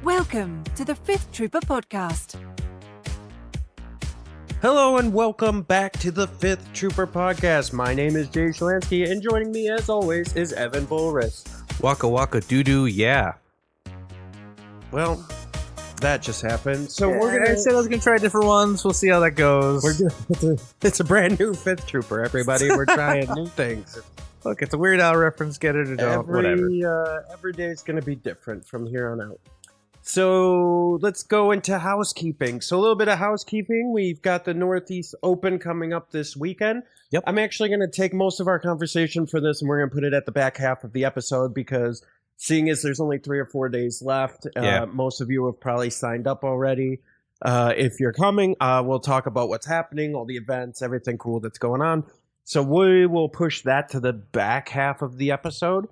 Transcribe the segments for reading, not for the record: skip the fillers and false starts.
Welcome to the Fifth Trooper Podcast. Hello and welcome back to the Fifth Trooper Podcast. My name is Jay Schlansky, and joining me as always is Evan Volris. Waka waka doo-doo, yeah. Well, that just happened. So I said I was going to try different ones. We'll see how that goes. It's a brand new Fifth Trooper, everybody. We're trying new things. Look, it's a Weird Al reference. Get it or don't, whatever. Every day is going to be different from here on out. So let's go into housekeeping. So a little bit of housekeeping. We've got the Northeast Open coming up this weekend. Yep. I'm actually going to take most of our conversation for this, and we're going to put it at the back half of the episode because seeing as there's only 3 or 4 days left, most of you have probably signed up already. If you're coming, we'll talk about what's happening, all the events, everything cool that's going on. So we will push that to the back half of the episode.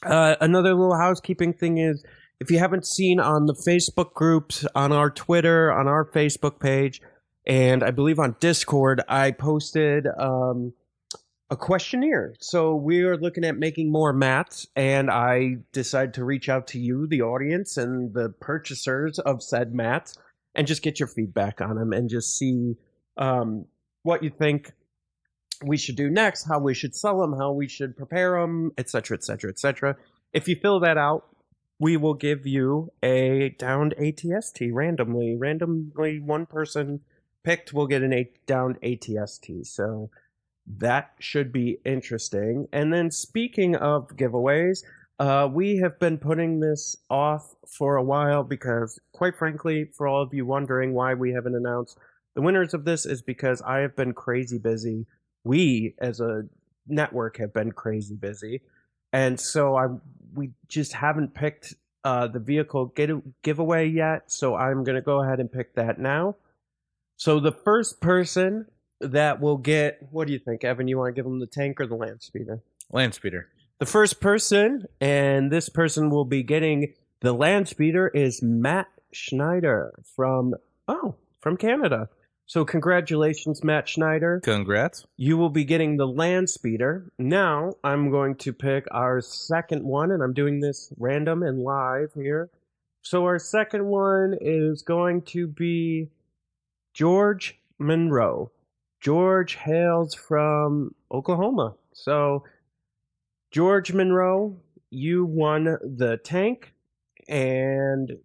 Another little housekeeping thing is, if you haven't seen on the Facebook groups, on our Twitter, on our Facebook page, and I believe on Discord, I posted a questionnaire. So we are looking at making more mats, and I decided to reach out to you, the audience, and the purchasers of said mats, and just get your feedback on them and just see what you think we should do next, how we should sell them, how we should prepare them, etc., etc., etc. If you fill that out, we will give you a downed ATST randomly. Randomly, one person picked will get an downed ATST. So that should be interesting. And then speaking of giveaways, we have been putting this off for a while because, quite frankly, for all of you wondering why we haven't announced the winners of this, is because I have been crazy busy. We, as a network, have been crazy busy. And so we just haven't picked the vehicle giveaway yet, so I'm going to go ahead and pick that now. So the first person that will get, what do you think, Evan? You want to give them the tank or the land speeder? Land speeder. The first person, and this person will be getting the land speeder, is Matt Schneider from Canada. So congratulations, Matt Schneider. Congrats. You will be getting the land speeder. Now I'm going to pick our second one, and I'm doing this random and live here. So our second one is going to be George Monroe. George hails from Oklahoma. So George Monroe, you won the tank, and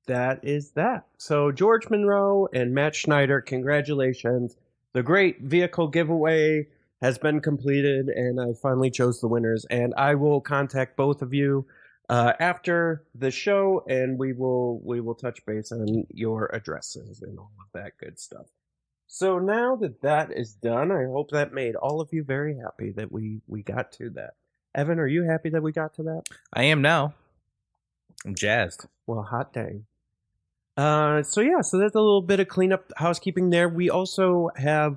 that is that. So George Monroe and Matt Schneider, congratulations. The great vehicle giveaway has been completed, and I finally chose the winners. And I will contact both of you after the show, and we will touch base on your addresses and all of that good stuff. So now that is done, I hope that made all of you very happy that we got to that. Evan, are you happy that we got to that? I am now. I'm jazzed. Well, hot dang. So there's a little bit of cleanup housekeeping there. We also have,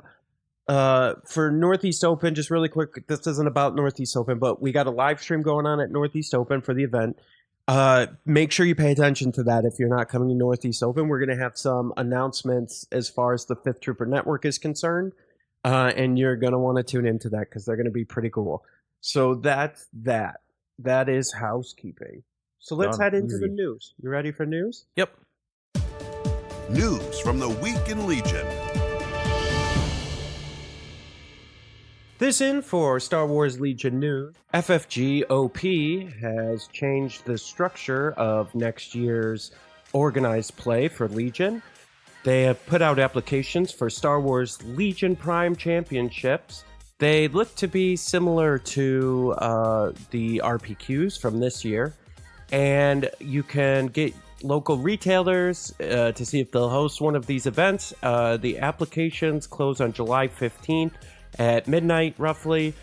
for Northeast Open, just really quick, this isn't about Northeast Open, but we got a live stream going on at Northeast Open for the event. Make sure you pay attention to that if you're not coming to Northeast Open. We're going to have some announcements as far as the Fifth Trooper Network is concerned, and you're going to want to tune into that because they're going to be pretty cool. So that's that. That is housekeeping. So let's head into the news. You ready for news? Yep. News from the Week in Legion. This in for Star Wars Legion news. FFG OP has changed the structure of next year's organized play for Legion. They have put out applications for Star Wars Legion Prime Championships. They look to be similar to the RPQs from this year. And you can get local retailers to see if they'll host one of these events. The applications close on July 15th at midnight, roughly.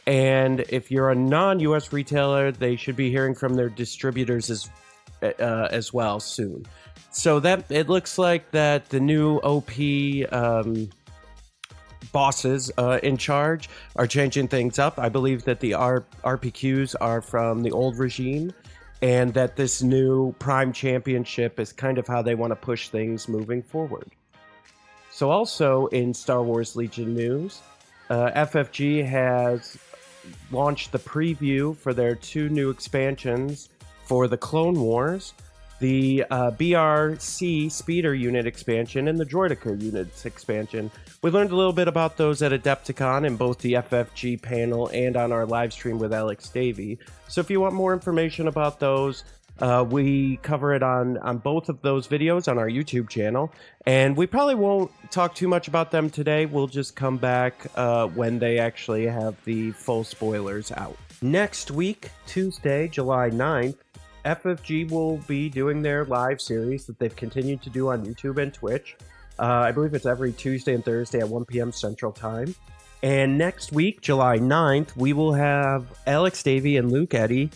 And if you're a non-U.S. retailer, they should be hearing from their distributors as well soon. So that it looks like that the new OP bosses in charge are changing things up. I believe that the RPQs are from the old regime, and that this new Prime Championship is kind of how they want to push things moving forward. So also in Star Wars Legion news, FFG has launched the preview for their 2 new expansions for the Clone Wars. the BRC Speeder Unit expansion, and the Droideka Units expansion. We learned a little bit about those at Adepticon in both the FFG panel and on our live stream with Alex Davey. So if you want more information about those, we cover it on both of those videos on our YouTube channel. And we probably won't talk too much about them today. We'll just come back when they actually have the full spoilers out. Next week, Tuesday, July 9th, FFG will be doing their live series that they've continued to do on YouTube and Twitch. I believe it's every Tuesday and Thursday at 1 p.m. Central Time. And next week, July 9th, we will have Alex Davey and Luke Eddy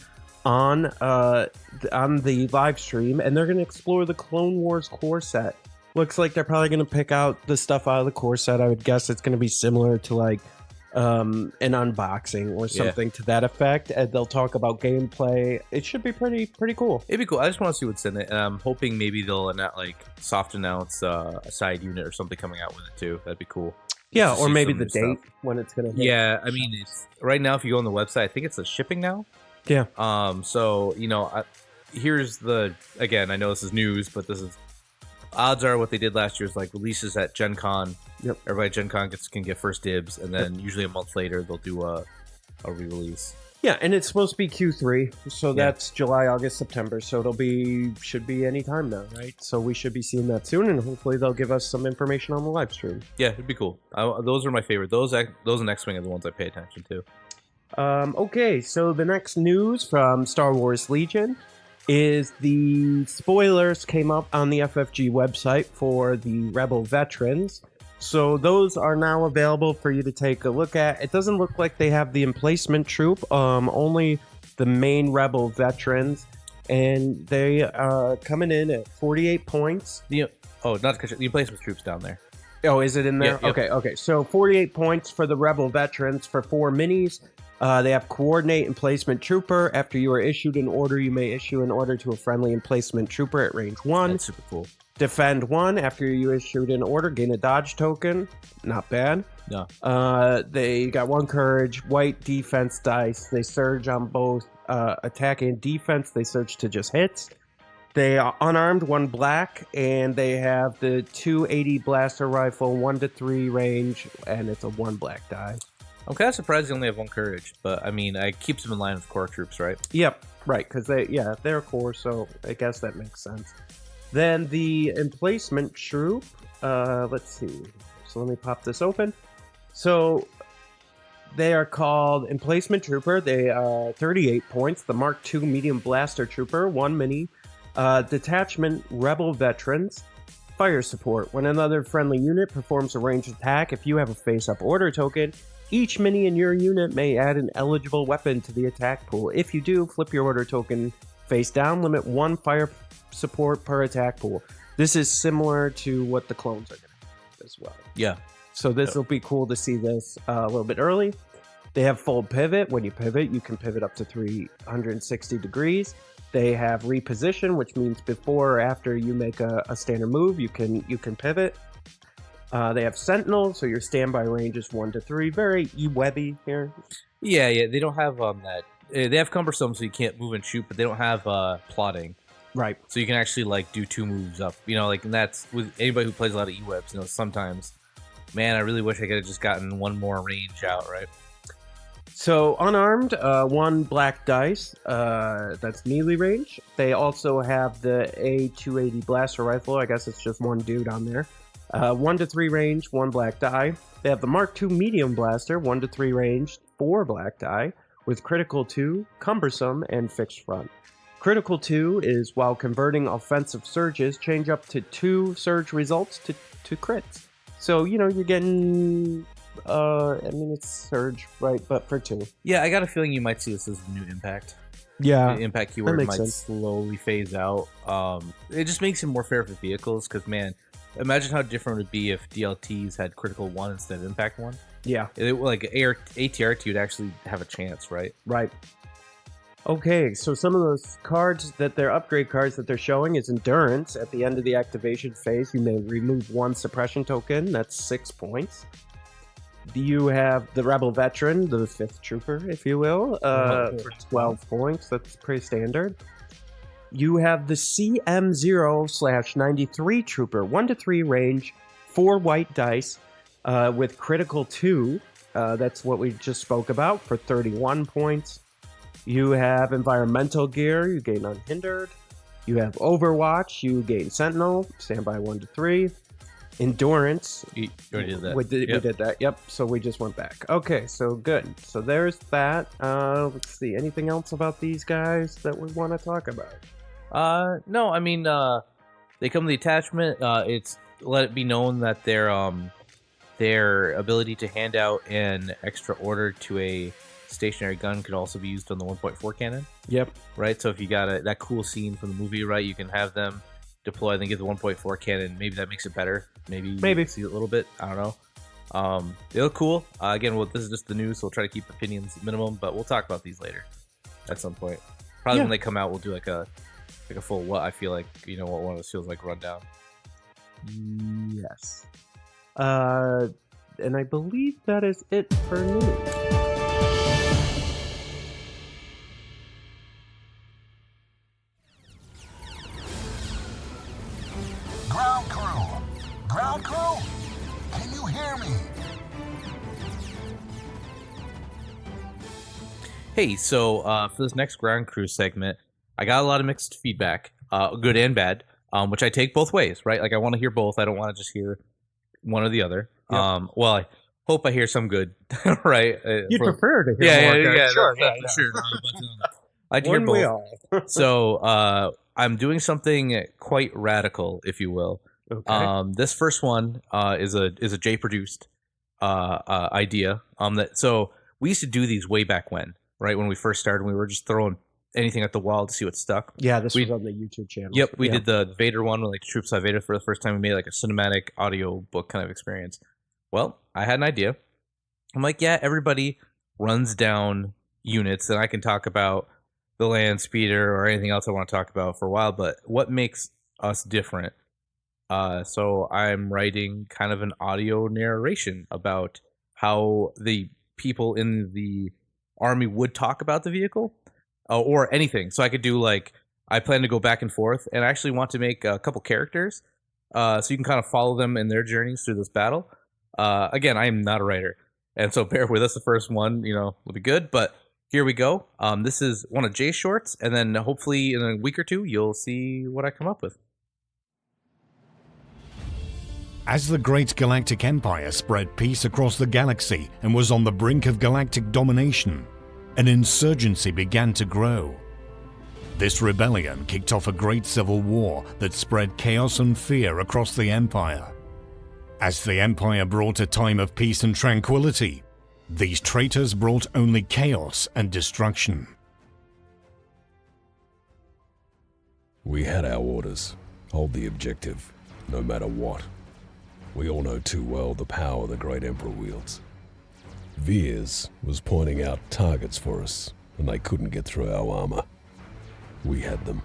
on the live stream, and they're going to explore the Clone Wars core set. Looks like they're probably going to pick out the stuff out of the core set. I would guess it's going to be similar to like an unboxing or something to that effect, and they'll talk about gameplay. It should be pretty cool. It'd be cool. I just want to see what's in it, and I'm hoping maybe they'll soft announce a side unit or something coming out with it too. That'd be cool. Yeah, or maybe the date when it's gonna hit. Yeah, I mean, it's right now. If you go on the website, I think it's shipping now. Yeah. So here's again. I know this is news, but this is odds are what they did last year is like releases at Gen Con. Yep. Everybody at Gen Con can get first dibs, and then usually a month later they'll do a re-release. Yeah, and it's supposed to be Q3, so that's July, August, September. So should be any time now, right? So we should be seeing that soon, and hopefully they'll give us some information on the live stream. Yeah, it'd be cool. Those are my favorite. Those and X-Wing are the ones I pay attention to. Okay, so the next news from Star Wars Legion is the spoilers came up on the FFG website for the Rebel Veterans. So those are now available for you to take a look at. It doesn't look like they have the emplacement troop, only the main Rebel Veterans, and they are coming in at 48 points. Not to catch it, the emplacement troop's down there. Oh, is it in there? Yeah, yep. Okay. So 48 points for the Rebel Veterans for 4 minis. They have Coordinate Emplacement Trooper. After you are issued an order, you may issue an order to a friendly Emplacement Trooper at range 1. That's super cool. Defend 1. After you issued an order, gain a dodge token. Not bad. No. They got 1 courage, white defense dice. They surge on both attack and defense. They surge to just hits. They are unarmed, 1 black, and they have the 280 blaster rifle, 1 to 3 range, and it's a 1 black die. I'm kind of surprised they only have 1 courage, but I mean, it keeps them in line with core troops, right? Yep, right, because they're core, so I guess that makes sense. Then the emplacement troop, let's see. So let me pop this open. So they are called Emplacement Trooper. They are 38 points. The Mark II Medium Blaster Trooper, 1 mini. Detachment Rebel Veterans. Fire Support. When another friendly unit performs a ranged attack, if you have a face-up order token, each mini in your unit may add an eligible weapon to the attack pool. If you do, flip your order token face down. Limit 1 fire support per attack pool. This is similar to what the clones are going to have as well. Yeah. So this will be cool to see this a little bit early. They have full pivot. When you pivot, you can pivot up to 360 degrees. They have reposition, which means before or after you make a standard move, you can pivot. They have Sentinel, so your standby range is 1 to 3. Very webby here. Yeah. They don't have that. They have Cumbersome, so you can't move and shoot, but they don't have plotting. Right. So you can actually do 2 moves up. And that's with anybody who plays a lot of E-Webs. Sometimes, man, I really wish I could have just gotten 1 more range out, right? So unarmed, 1 black dice. That's melee range. They also have the A280 blaster rifle. I guess it's just 1 dude on there. 1 to 3 range, 1 black die. They have the Mark II medium blaster, 1 to 3 range, 4 black die, with critical 2, cumbersome, and fixed front. Critical 2 is while converting offensive surges, change up to 2 surge results to crits. So, you're getting, it's surge, right, but for 2. Yeah, I got a feeling you might see this as the new impact. Yeah. The impact keyword might sense. slowly phase out. It just makes it more fair for vehicles, because, man, imagine how different it would be if DLTs had critical 1 instead of impact 1. Yeah. ATRT would actually have a chance, right? Right. Okay, so some of those cards they're upgrade cards that they're showing is Endurance. At the end of the activation phase, you may remove 1 suppression token. That's 6 points. You have the Rebel Veteran, the 5th Trooper, if you will, for 12 points. That's pretty standard. You have the CM0/93 Trooper, 1 to 3 range, 4 white dice with critical 2. That's what we just spoke about for 31 points. You have environmental gear, you gain unhindered. You have Overwatch, you gain Sentinel, standby 1 to 3. Endurance. You already did that. We did that, yep. So we just went back. Okay, so good. So there's that. Let's see. Anything else about these guys that we want to talk about? No, I mean, they come with the attachment. It's let it be known that their ability to hand out an extra order to a stationary gun could also be used on the 1.4 cannon. Yep. Right. So if you got that cool scene from the movie, right, you can have them deploy and then get the 1.4 cannon. Maybe that makes it better. Maybe see it a little bit. I don't know. They look cool. Again, this is just the news, so we'll try to keep opinions minimum, but we'll talk about these later at some point. Probably when they come out, we'll do like a full what I feel like, what one of us feels like rundown. Yes. And I believe that is it for news. Ground crew, can you hear me? Hey, so for this next ground crew segment, I got a lot of mixed feedback, good and bad, which I take both ways, right? Like I want to hear both. I don't want to just hear one or the other. Yep. Well, I hope I hear some good, right? You'd prefer to hear more good. Yeah, sure. I'd hear both. So I'm doing something quite radical, if you will. Okay. This first one is a J produced idea. So we used to do these way back when we first started. We were just throwing anything at the wall to see what stuck. Yeah, this was on the YouTube channel. Yep, we did the Vader one, like Troops by Vader for the first time. We made like a cinematic audio book kind of experience. Well, I had an idea. I'm like, yeah, everybody runs down units, and I can talk about the land speeder or anything else I want to talk about for a while. But what makes us different? So I'm writing kind of an audio narration about how the people in the army would talk about the vehicle or anything. So I could do I plan to go back and forth, and I actually want to make a couple characters so you can kind of follow them in their journeys through this battle. Again, I am not a writer, and so bear with us. The first one, will be good, but here we go. This is one of Jay's shorts, and then hopefully in a week or two, you'll see what I come up with. As the Great Galactic Empire spread peace across the galaxy and was on the brink of galactic domination, an insurgency began to grow. This rebellion kicked off a great civil war that spread chaos and fear across the Empire. As the Empire brought a time of peace and tranquility, these traitors brought only chaos and destruction. We had our orders. Hold the objective, no matter what. We all know too well the power the great Emperor wields. Veers was pointing out targets for us, and they couldn't get through our armor. We had them.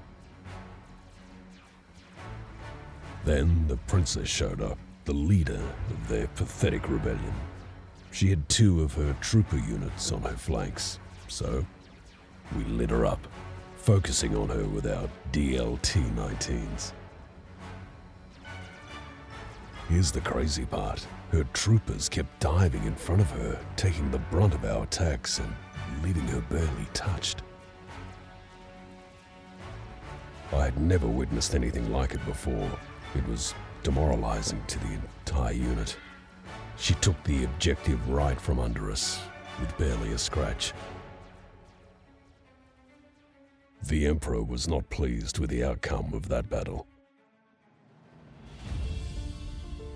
Then the princess showed up, the leader of their pathetic rebellion. She had 2 of her trooper units on her flanks, so we lit her up, focusing on her with our DLT-19s. Here's the crazy part. Her troopers kept diving in front of her, taking the brunt of our attacks and leaving her barely touched. I had never witnessed anything like it before. It was demoralizing to the entire unit. She took the objective right from under us, with barely a scratch. The Emperor was not pleased with the outcome of that battle.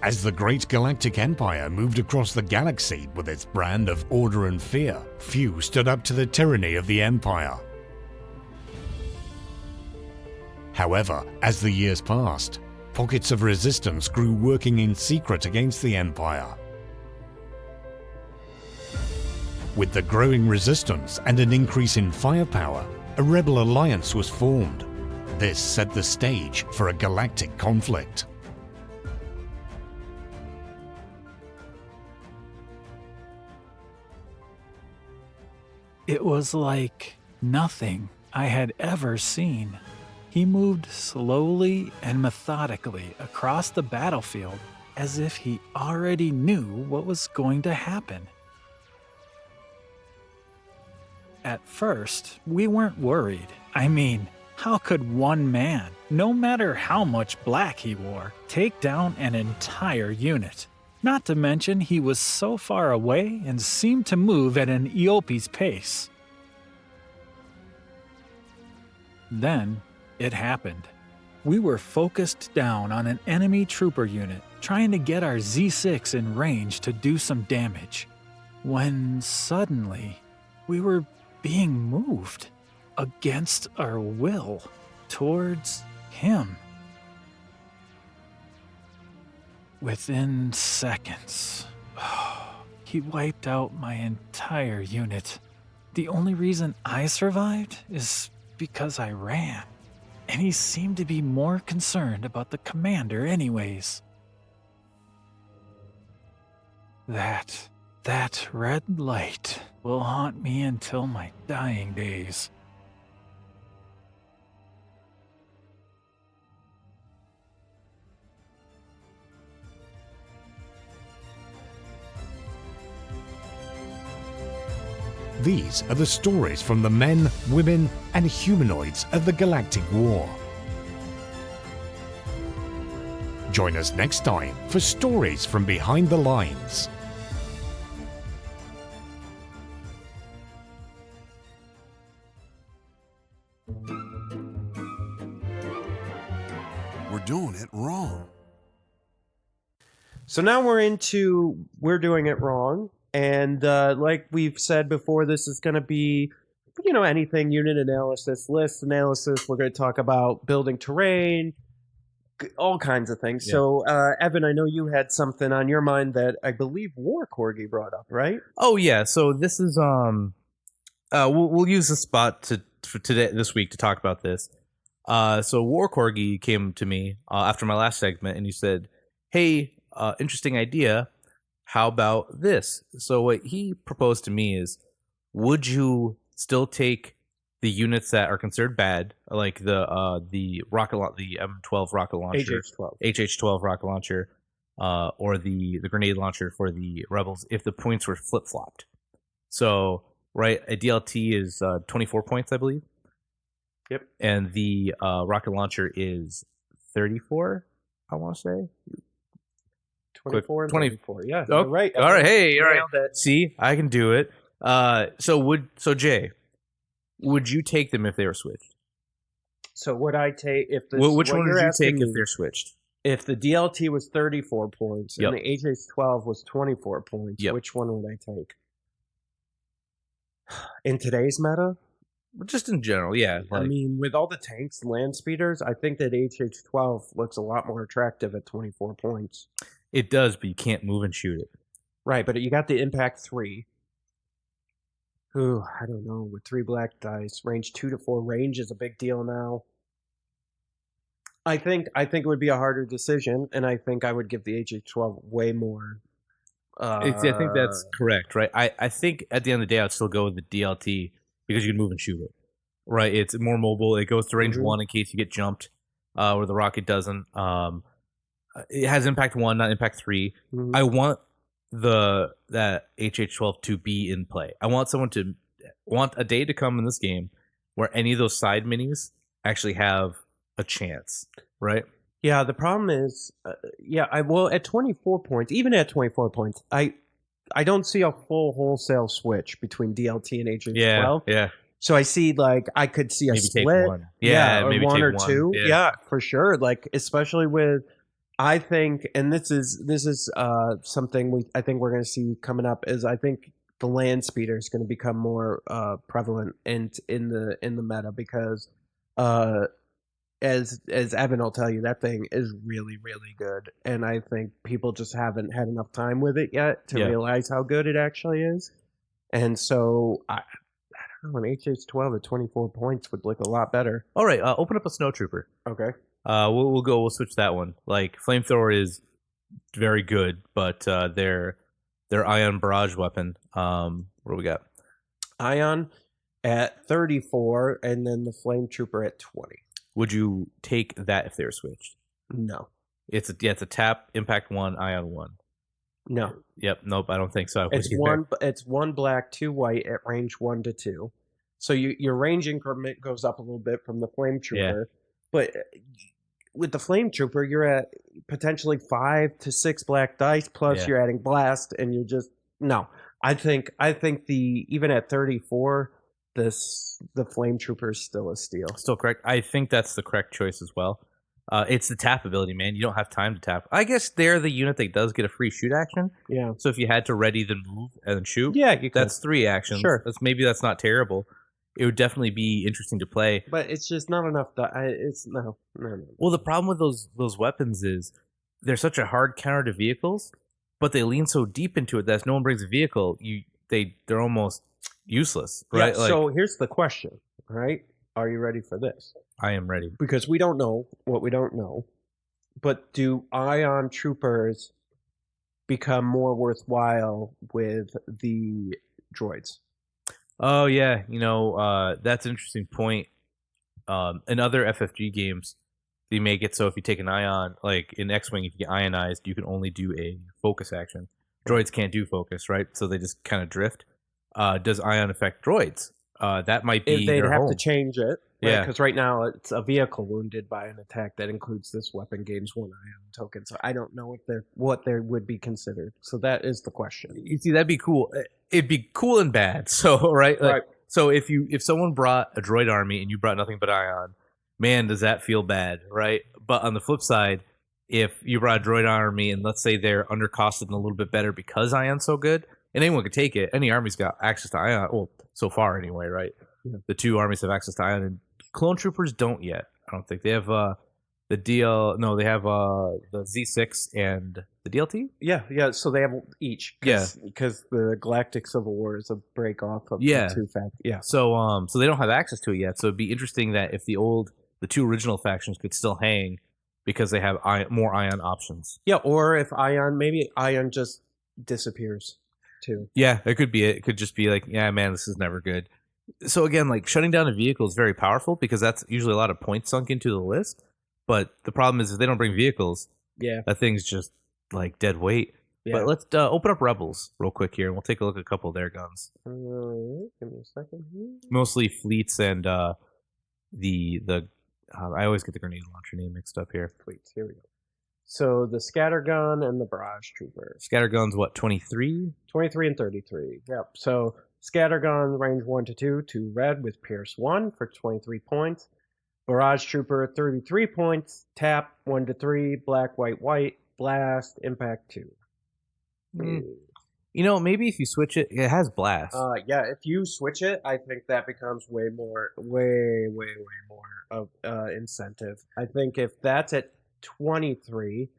As the Great Galactic Empire moved across the galaxy with its brand of order and fear, few stood up to the tyranny of the Empire. However, as the years passed, pockets of resistance grew, working in secret against the Empire. With the growing resistance and an increase in firepower, a rebel alliance was formed. This set the stage for a galactic conflict. It was like nothing I had ever seen. He moved slowly and methodically across the battlefield as if he already knew what was going to happen. At first, we weren't worried. I mean, how could one man, no matter how much black he wore, take down an entire unit? Not to mention he was so far away and seemed to move at an Eope's pace. Then, it happened. We were focused down on an enemy trooper unit, trying to get our Z6 in range to do some damage, when suddenly, we were being moved against our will towards him. Within seconds, he wiped out my entire unit. The only reason I survived is because I ran, and he seemed to be more concerned about the commander anyways. That red light will haunt me until my dying days. These are the stories from the men, women, and humanoids of the Galactic War. Join us next time for stories from behind the lines. We're doing it wrong. So now we're doing it wrong. And like we've said before, this is going to be, anything unit analysis, list analysis. We're going to talk about building terrain, all kinds of things. Yeah. So, Evan, I know you had something on your mind that I believe War Corgi brought up, right? Oh yeah. So this is we'll use the spot for today this week to talk about this. So War Corgi came to me after my last segment, and he said, "Hey, interesting idea. How about this?" So what he proposed to me is, would you still take the units that are considered bad, like the M12 rocket launcher, HH12 rocket launcher, or the grenade launcher for the rebels, if the points were flip flopped? So right, a DLT is 24 points, I believe. Yep. And the rocket launcher is 34. I want to say. 24 and 24. Yeah. Oh, right. All right. Hey, all right. See, I can do it. So Jay, would you take them if they were switched? So would I take if the which one would you take if they're switched? If the DLT was 34 points Yep. and the HH12 was 24 points, Yep. which one would I take? In today's meta? Just in general, yeah. I mean, with all the tanks and land speeders, I think that HH12 looks a lot more attractive at 24 points. It does, but you can't move and shoot it. Right, but you got the Impact 3. Ooh, I don't know. With 3 black dice, range 2 to 4 range is a big deal now. I think it would be a harder decision, and I think I would give the HH12 way more. I think that's correct, right? I think at the end of the day, I'd still go with the DLT because you can move and shoot it. Right, it's more mobile. It goes to range 1 in case you get jumped, where the rocket doesn't. It has impact 1, not impact 3. I want that HH12 to be in play. I want a day to come in this game where any of those side minis actually have a chance, right? Yeah, the problem is, at 24 points, even at 24 points, I don't see a full wholesale switch between DLT and HH12. Yeah. So I see, I could see a maybe split. Take one. Yeah, or maybe one take or one. two. Yeah. Yeah, for sure. Especially with, I think, and this is something I think we're going to see coming up, is I think the land speeder is going to become more prevalent in the meta because as Evan will tell you, that thing is really, really good, and I think people just haven't had enough time with it yet to realize how good it actually is. And so I don't know, an HH12 at 24 points would look a lot better. All right, open up a snowtrooper. Okay. We'll switch that one. Flamethrower is very good, but their ion barrage weapon. What do we got? Ion at 34, and then the flame trooper at 20. would you take that if they were switched? No. It's a tap, impact 1, ion 1. No. Yep, nope, I don't think so. It's 1 black, 2 white at range 1 to 2. So your range increment goes up a little bit from the Flame Trooper, but with the Flame Trooper, you're at potentially 5 to 6 black dice, plus you're adding blast, and you're just no. I think even at 34, the Flame Trooper is still a steal. Still correct. I think that's the correct choice as well. It's the tap ability, man. You don't have time to tap. I guess they're the unit that does get a free shoot action. Yeah. So if you had to ready then move and then shoot, that's 3 actions. Sure. That's not terrible. It would definitely be interesting to play. But it's just not enough. No. Well, the problem with those weapons is they're such a hard counter to vehicles, but they lean so deep into it that if no one brings a vehicle, they're almost useless, right? Yeah, so here's the question, right? Are you ready for this? I am ready. Because we don't know what we don't know. But do ion troopers become more worthwhile with the droids? Oh yeah, that's an interesting point. In other FFG games, they make it so if you take an ion, like in X-Wing, if you get ionized, you can only do a focus action. Droids can't do focus, right? So they just kind of drift. Does ion affect droids? That might be they'd their have home. to change it. Yeah, because right now it's a vehicle wounded by an attack that includes this weapon gains 1 ion token. So I don't know what they would be considered. So that is the question. You see, that'd be cool. It'd be cool and bad. So right. So if someone brought a droid army and you brought nothing but ion, man, does that feel bad, right? But on the flip side, if you brought a droid army and let's say they're undercosted and a little bit better because ion's so good, and anyone could take it. Any army's got access to ion. Well, so far anyway, right? Yeah. The 2 armies have access to ion, and clone troopers don't yet. I don't think they have the DL. No, they have the Z6 and the DLT. Yeah. So they have each. Because the Galactic Civil War is a break off of the 2 factions. Yeah. So they don't have access to it yet. So it'd be interesting that if the 2 original factions could still hang because they have more ion options. Yeah, or if maybe ion just disappears too. Yeah, it could be. It could just be like, yeah, man, this is never good. So again, like shutting down a vehicle is very powerful because that's usually a lot of points sunk into the list. But the problem is if they don't bring vehicles, that thing's just like dead weight. Yeah. But let's open up Rebels real quick here, and we'll take a look at a couple of their guns. Give me a second here. Mostly fleets and the I always get the grenade launcher name mixed up here. Fleets. Here we go. So the Scattergun and the Barrage Trooper. Scattergun's what, 23? 23 and 33. Yep. So Scattergun range 1 to 2, 2 red with Pierce 1 for 23 points. Barrage Trooper 33 points, tap 1 to 3, black, white, blast, impact 2. Maybe if you switch it, it has blast. Yeah, if you switch it, I think that becomes way more of incentive. I think if that's at 23,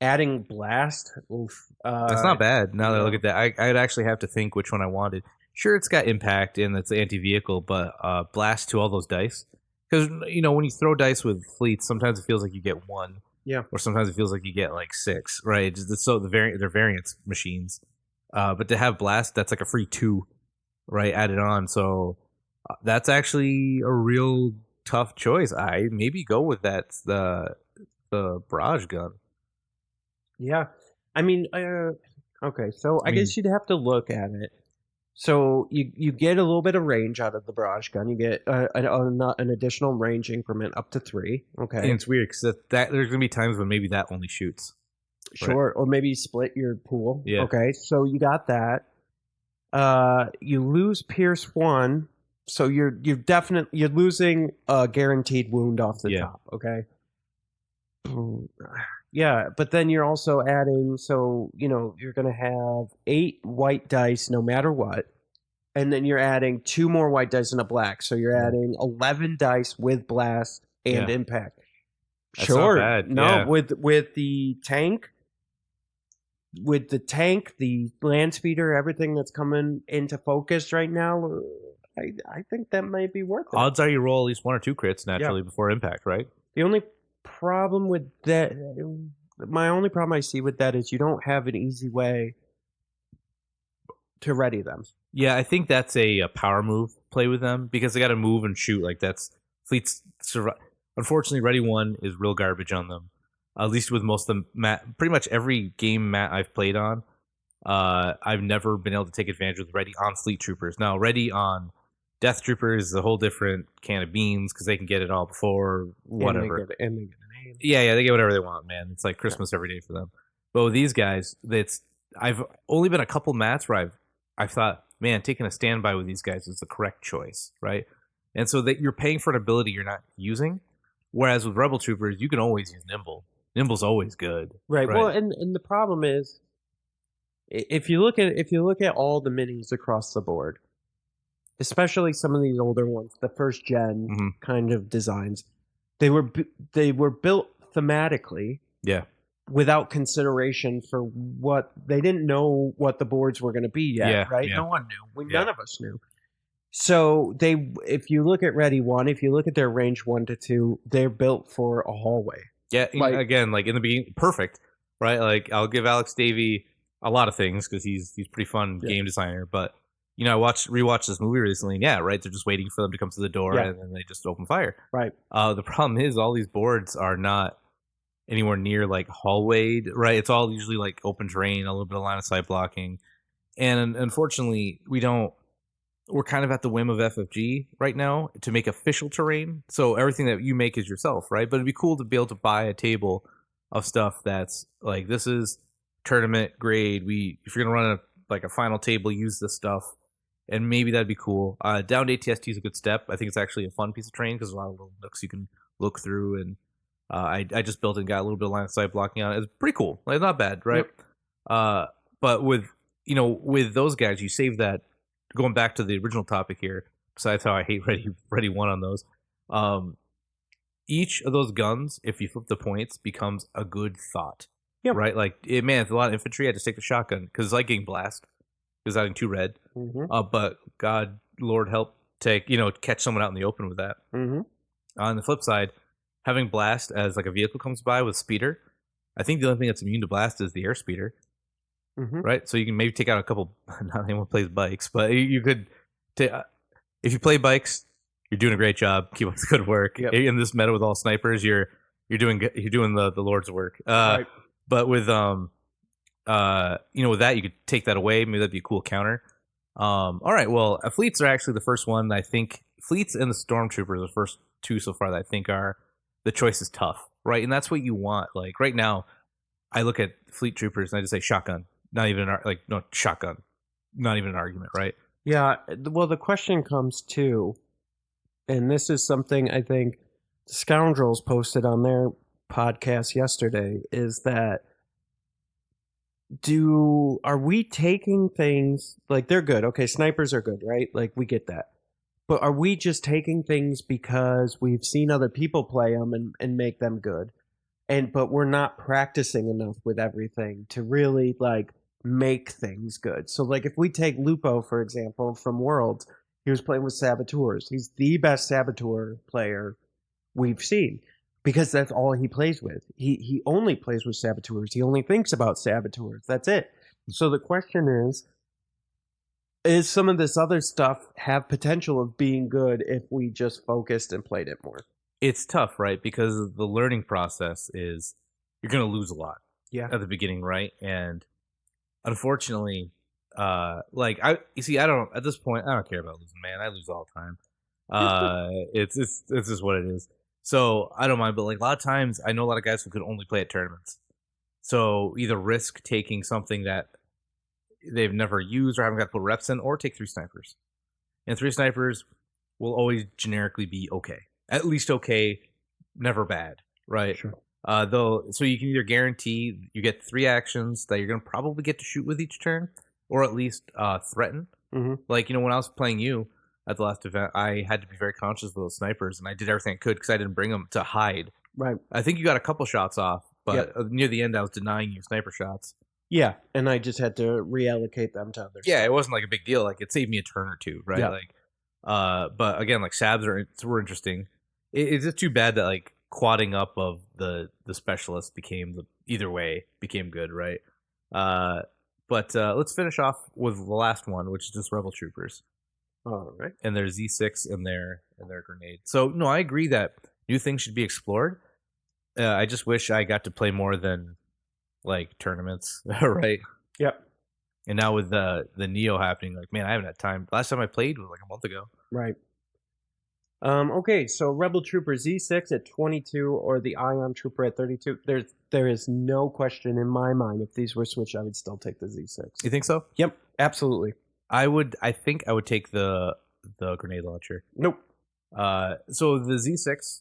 adding blast, that's not bad. Now that I look at that, I'd actually have to think which one I wanted. Sure, it's got impact and it's anti-vehicle, but blast to all those dice. Because, when you throw dice with fleets, sometimes it feels like you get 1. Yeah. Or sometimes it feels like you get like 6, right? So they're variance machines. But to have blast, that's like a free 2, right? Added on. So that's actually a real tough choice. I maybe go with that, the barrage gun. Yeah. I mean, okay. So I guess you'd have to look at it. So you get a little bit of range out of the barrage gun. You get an additional range increment up to 3. Okay, and it's weird because there's gonna be times when maybe that only shoots. Sure, right? Or maybe you split your pool. Yeah. Okay, so you got that. You lose Pierce 1, so you're losing a guaranteed wound off the top. Okay. Yeah, but then you're also adding, so, you're going to have 8 white dice no matter what, and then you're adding 2 more white dice and a black, so you're adding 11 dice with blast and impact. That's sure. Not bad. No, with the tank, the land speeder, everything that's coming into focus right now, I think that might be worth it. Odds are you roll at least 1 or 2 crits naturally before impact, right? The only problem with that, my only problem I see with that is you don't have an easy way to ready them. Yeah, I think that's a power move play with them because they got to move and shoot. Like that's fleets survive. Unfortunately, Ready 1 is real garbage on them. At least with most of them, pretty much every game I've played on, I've never been able to take advantage of Ready on Fleet Troopers. Now, Ready on Death Troopers is a whole different can of beans because they can get it all before whatever. And they get a name. Yeah, they get whatever they want, man. It's like Christmas every day for them. But with these guys, I've only been a couple mats where I've thought, man, taking a standby with these guys is the correct choice, right? And so that you're paying for an ability you're not using. Whereas with Rebel Troopers, you can always use Nimble. Nimble's always good. Right. Well, and the problem is, if you look at all the minis across the board, especially some of these older ones, the first gen kind of designs, they were built thematically. Yeah. Without consideration for what they didn't know what the boards were going to be yet, right? Yeah. No one knew. None of us knew. So if you look at Ready 1, if you look at their range 1 to 2, they're built for a hallway. Yeah, again, like in the beginning, perfect, right? Like I'll give Alex Davey a lot of things because he's pretty fun game designer. But you know, I rewatched this movie recently, and right? They're just waiting for them to come to the door, and then they just open fire. Right. The problem is all these boards are not anywhere near like hallwayed, right? It's all usually like open terrain, a little bit of line of sight blocking, and unfortunately, we're kind of at the whim of FFG right now to make official terrain. So everything that you make is yourself, right? But it'd be cool to be able to buy a table of stuff that's like, this is tournament grade. If you're going to run a final table, use this stuff. And maybe that'd be cool. Down to ATST is a good step. I think it's actually a fun piece of terrain because there's a lot of little nooks you can look through. And I just built and got a little bit of line of sight blocking on it. It's pretty cool. Like, not bad, right? Yep. But with those guys, you save that. Going back to the original topic here, besides how I hate Ready 1 on those, each of those guns, if you flip the points, becomes a good thought. Yep. Right? Like, it's a lot of infantry. I just take the shotgun because it's like getting blast because adding 2 red. But God, Lord help, catch someone out in the open with that. On the flip side, having blast as like a vehicle comes by with speeder, I think the only thing that's immune to blast is the air speeder. Right, so you can maybe take out a couple. Not anyone plays bikes, but you could. If you play bikes, you're doing a great job. Keep up the good work. Yep. In this meta with all snipers, you're doing the Lord's work. Right. But with with that, you could take that away. Maybe that'd be a cool counter. All right, well, fleets are actually the first one. I think fleets and the stormtroopers are the first two so far that I think are the choice is tough, right? And that's what you want. Like right now, I look at fleet troopers and I just say shotgun. Not even shotgun. Not even an argument, right? Yeah. Well, the question comes to, and this is something I think the Scoundrels posted on their podcast yesterday, is that are we taking things like they're good? Okay, snipers are good, right? Like we get that. But are we just taking things because we've seen other people play them and make them good? But we're not practicing enough with everything to really like make things good. So like if we take Lupo, for example, from Worlds, he was playing with saboteurs. He's the best saboteur player we've seen because that's all he plays with. He only plays with saboteurs. He only thinks about saboteurs. That's it. So the question is some of this other stuff have potential of being good if we just focused and played it more? It's tough, right? Because the learning process is you're going to lose a lot at the beginning, right? And unfortunately, at this point, I don't care about losing, man. I lose all the time. It's just what it is. So I don't mind, but like a lot of times, I know a lot of guys who could only play at tournaments. So either risk taking something that they've never used or haven't got to put reps in, or take 3 snipers. And 3 snipers will always generically be okay. At least okay, never bad, right? Sure. So you can either guarantee you get 3 actions that you're going to probably get to shoot with each turn, or at least threaten. Like, when I was playing you at the last event, I had to be very conscious of those snipers, and I did everything I could because I didn't bring them to hide. Right. I think you got a couple shots off, but near the end, I was denying you sniper shots. Yeah, and I just had to reallocate them to others. Yeah, it wasn't like a big deal. Like, it saved me a turn or 2, right? Yeah. Like, but again, like sabs were interesting. It's just too bad that like quadding up of the specialist became good, right? But let's finish off with the last one, which is just Rebel Troopers. All right. And their Z6 and their grenade. So no, I agree that new things should be explored. I just wish I got to play more than like tournaments, right? Yep. And now with the Neo happening, like, man, I haven't had time. Last time I played was like a month ago. Right. Okay, so Rebel Trooper Z6 at 22 or the Ion Trooper at 32. There is no question in my mind if these were switched, I would still take the Z6. You think so? Yep, absolutely. I think I would take the grenade launcher. Nope. So the Z6,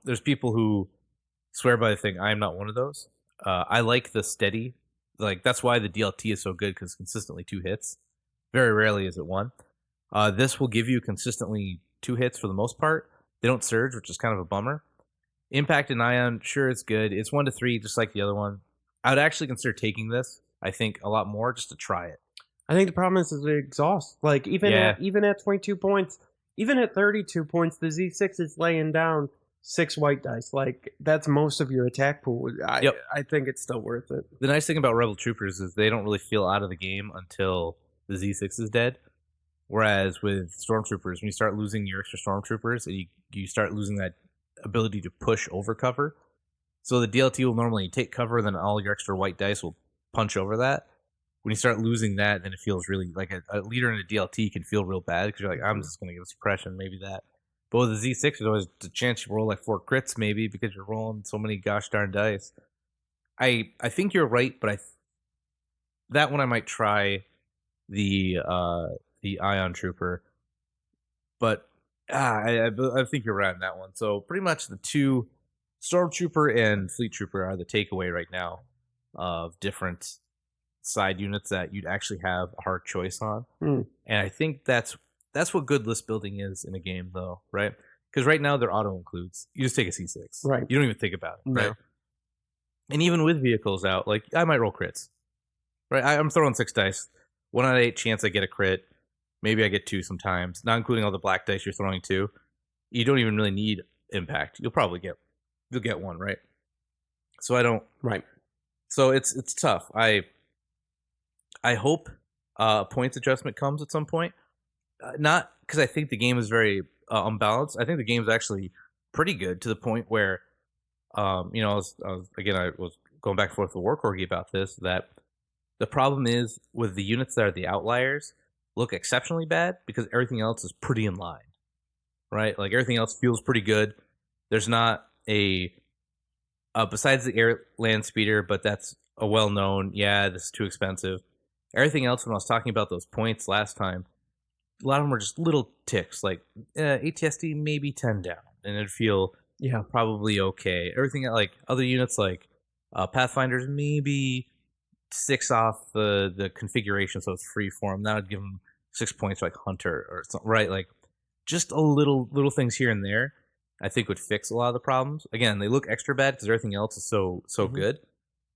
there's people who swear by the thing. I am not one of those. I like the steady. Like, that's why the DLT is so good, because consistently 2 hits. Very rarely is it 1. This will give you consistently 2 hits for the most part. They don't surge, which is kind of a bummer. Impact and Ion, sure, it's good. It's 1 to 3, just like the other one. I would actually consider taking this, I think, a lot more just to try it. I think the problem is the exhaust. Like, even at 22 points, even at 32 points, the Z6 is laying down 6 white dice. Like, that's most of your attack pool. I think it's still worth it. The nice thing about Rebel Troopers is they don't really feel out of the game until the Z6 is dead. Whereas with Stormtroopers, when you start losing your extra Stormtroopers, you start losing that ability to push over cover. So the DLT will normally take cover, then all your extra white dice will punch over that. When you start losing that, then it feels really like a leader in a DLT can feel real bad, because you're like, I'm just going to get a suppression, maybe that. But with the Z6, there's always a chance you roll like 4 crits, maybe, because you're rolling so many gosh darn dice. I think you're right, but that one I might try the Ion Trooper. But I think you're right on that one. So pretty much the 2, Stormtrooper and Fleet Trooper, are the takeaway right now of different side units that you'd actually have a hard choice on. And I think that's what good list building is in a game, though, right? Because right now they're auto includes. You just take a C6. Right. You don't even think about it, right? No. And even with vehicles out, like, I might roll crits, right? I'm throwing 6 dice. 1 out of 8 chance I get a crit. Maybe I get 2 sometimes, not including all the black dice you're throwing too. You don't even really need impact. You'll get 1, right? So I don't. Right. So it's tough. I hope points adjustment comes at some point. Not because I think the game is very unbalanced. I think the game is actually pretty good, to the point where, I was going back and forth with War Corgi about this, that the problem is with the units that are the outliers look exceptionally bad because everything else is pretty in line, right? Like, everything else feels pretty good. There's not besides the air land speeder, but that's a well-known, this is too expensive. Everything else, when I was talking about those points last time, a lot of them are just little ticks, like ATSD maybe 10 down, and it'd feel probably okay. Everything, like other units like Pathfinders, maybe 6 off the configuration, so it's free for them. That would give them 6 points, like Hunter or something, right? Like, just a little things here and there, I think would fix a lot of the problems. Again, they look extra bad because everything else is so good.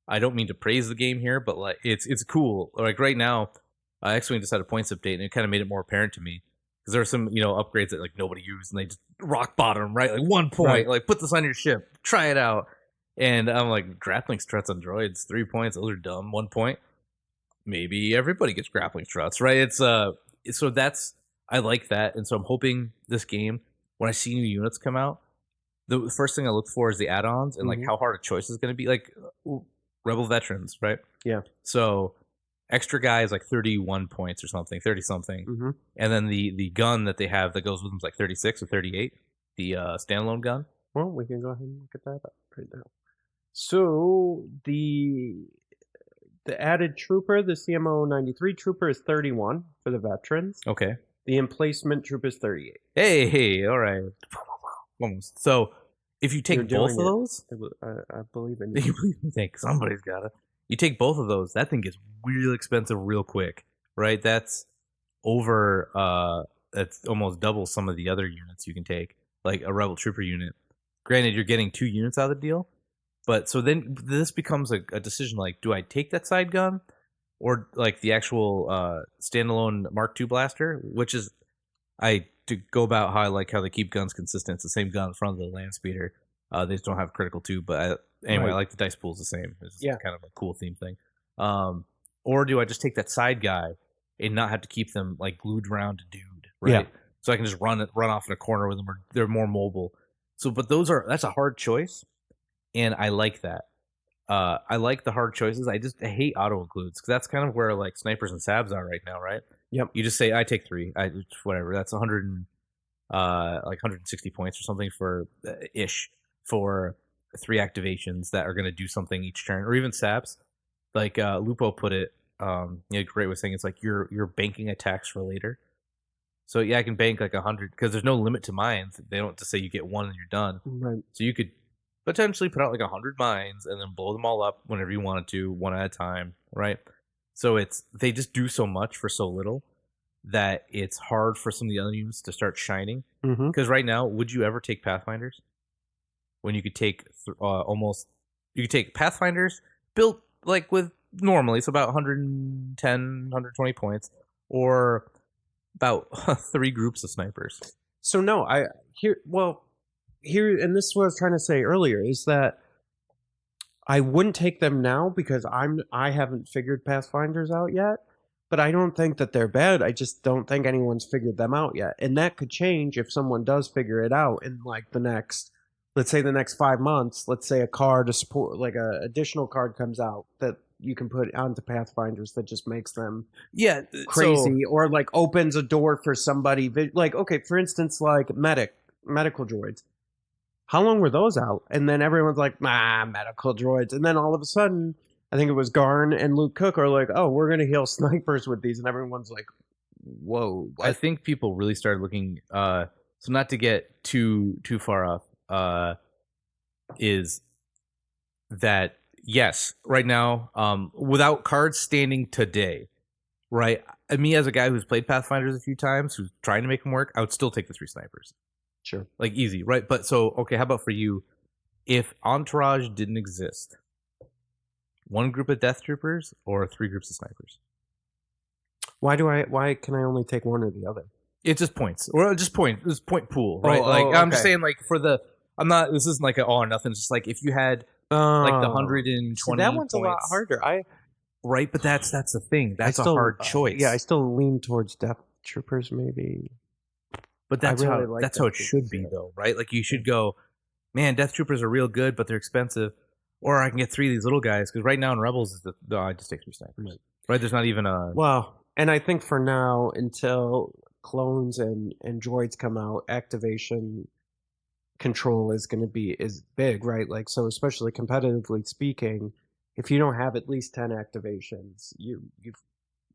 I don't mean to praise the game here, but like, it's cool. Like, right now, X-Wing just had a points update, and it kind of made it more apparent to me, because there are some upgrades that like nobody used, and they just rock bottom, right? Like 1 point, right. Like, put this on your ship, try it out. And I'm like, grappling struts on droids, 3 points, those are dumb. 1 point, maybe everybody gets grappling struts, right? It's so that's, I like that, and so I'm hoping this game, when I see new units come out, the first thing I look for is the add-ons and like how hard a choice is going to be. Like Rebel Veterans, right? Yeah. So extra guy is like 31 points or something, 30 something, and then the gun that they have that goes with them is like 36 or 38. The standalone gun. Well, we can go ahead and look at that up right now. So the added trooper, the CMO 93 trooper, is 31 for the veterans. Okay. The emplacement troop is 38. Hey, all right. Almost. So if you take both of those, I believe in you. You think somebody's got it. You take both of those, that thing gets real expensive real quick, right? That's over. That's almost double some of the other units you can take, like a Rebel Trooper unit. Granted, you're getting 2 units out of the deal, but so then this becomes a decision, like, do I take that side gun or like the actual standalone Mark II blaster, which is, to go about how I like how they keep guns consistent. It's the same gun in front of the land speeder. They just don't have critical 2, but anyway, right. I like the dice pool's the same. It's kind of a cool theme thing. Or do I just take that side guy and not have to keep them like glued around to dude, right? So I can just run off in a corner with them, or they're more mobile. So, but that's a hard choice, and I like that. I like the hard choices. I hate auto includes because that's kind of where like snipers and sabs are right now, right? Yep. You just say I take 3, whatever. That's 100 like 160 points or something for ish for 3 activations that are going to do something each turn, or even sabs. Like Lupo put it, great was saying it's like you're banking attacks for later. So yeah, I can bank like 100 because there's no limit to mines. They don't just say you get 1 and you're done. Right. So you could potentially put out like 100 mines and then blow them all up whenever you wanted to, one at a time, right? So they just do so much for so little that it's hard for some of the other units to start shining. Because right now, would you ever take Pathfinders when you could take you could take Pathfinders built like with normally, so about 110, 120 points, or about 3 groups of snipers. So no, here, and this is what I was trying to say earlier, is that I wouldn't take them now because I haven't figured Pathfinders out yet, but I don't think that they're bad. I just don't think anyone's figured them out yet. And that could change if someone does figure it out in like let's say the next 5 months. Let's say a card to support, like a additional card comes out that you can put onto Pathfinders that just makes them crazy, or like opens a door for somebody. Like, okay, for instance, like medical droids. How long were those out? And then everyone's like, medical droids. And then all of a sudden, I think it was Garn and Luke Cook are like, oh, we're going to heal snipers with these. And everyone's like, whoa. What? I think people really started looking, so not to get too far off, is that, yes, right now, without cards standing today, right? Me as a guy who's played Pathfinders a few times, who's trying to make them work, I would still take the 3 snipers. Sure. Like easy, right? But so, okay, how about for you? If Entourage didn't exist, 1 group of Death Troopers or 3 groups of snipers? Why can I only take one or the other? It's just points. Or just it's point pool, right? I'm just saying like this isn't like an all or nothing. It's just like if you had like the 120 that one's points, a lot harder. Right, but that's the thing. That's a hard choice. Yeah, I still lean towards Death Troopers maybe. But that's how it should be, though, right? Like you should go, man, Death Troopers are real good, but they're expensive. Or I can get 3 of these little guys, because right now in Rebels, I just take 3 snipers. Right? There's not even a... Well, and I think for now, until clones and droids come out, activation control is big, right? Like, so especially competitively speaking, if you don't have at least 10 activations, you've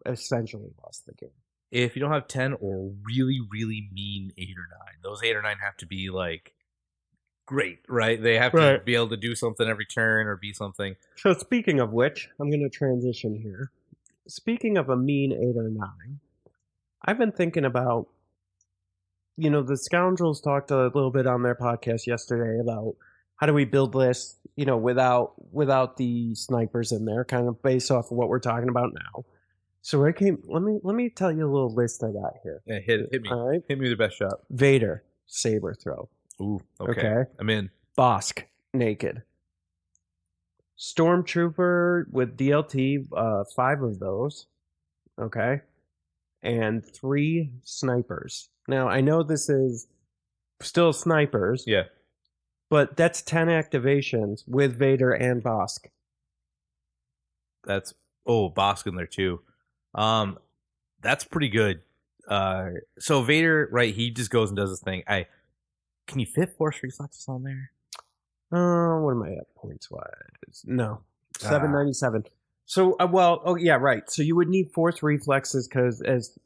essentially lost the game. If you don't have 10 or really, really mean 8 or 9, those 8 or 9 have to be like great, right? They have to be able to do something every turn or be something. So speaking of which, I'm going to transition here. Speaking of a mean 8 or 9, I've been thinking about, the Scoundrels talked a little bit on their podcast yesterday about how do we build lists, without the snipers in there, kind of based off of what we're talking about now. So let me tell you a little list I got here. Yeah, hit me. All right. Hit me with the best shot. Vader, saber throw. Ooh, okay. I'm in. Bosk, naked. Stormtrooper with DLT, 5 of those. Okay. And 3 snipers. Now, I know this is still snipers. Yeah. But that's 10 activations with Vader and Bosk. Bosk in there too. That's pretty good. So Vader, right? He just goes and does his thing. Can you fit Force Reflexes on there? What am I at points wise? No, 797. So, right. So you would need Force Reflexes because, as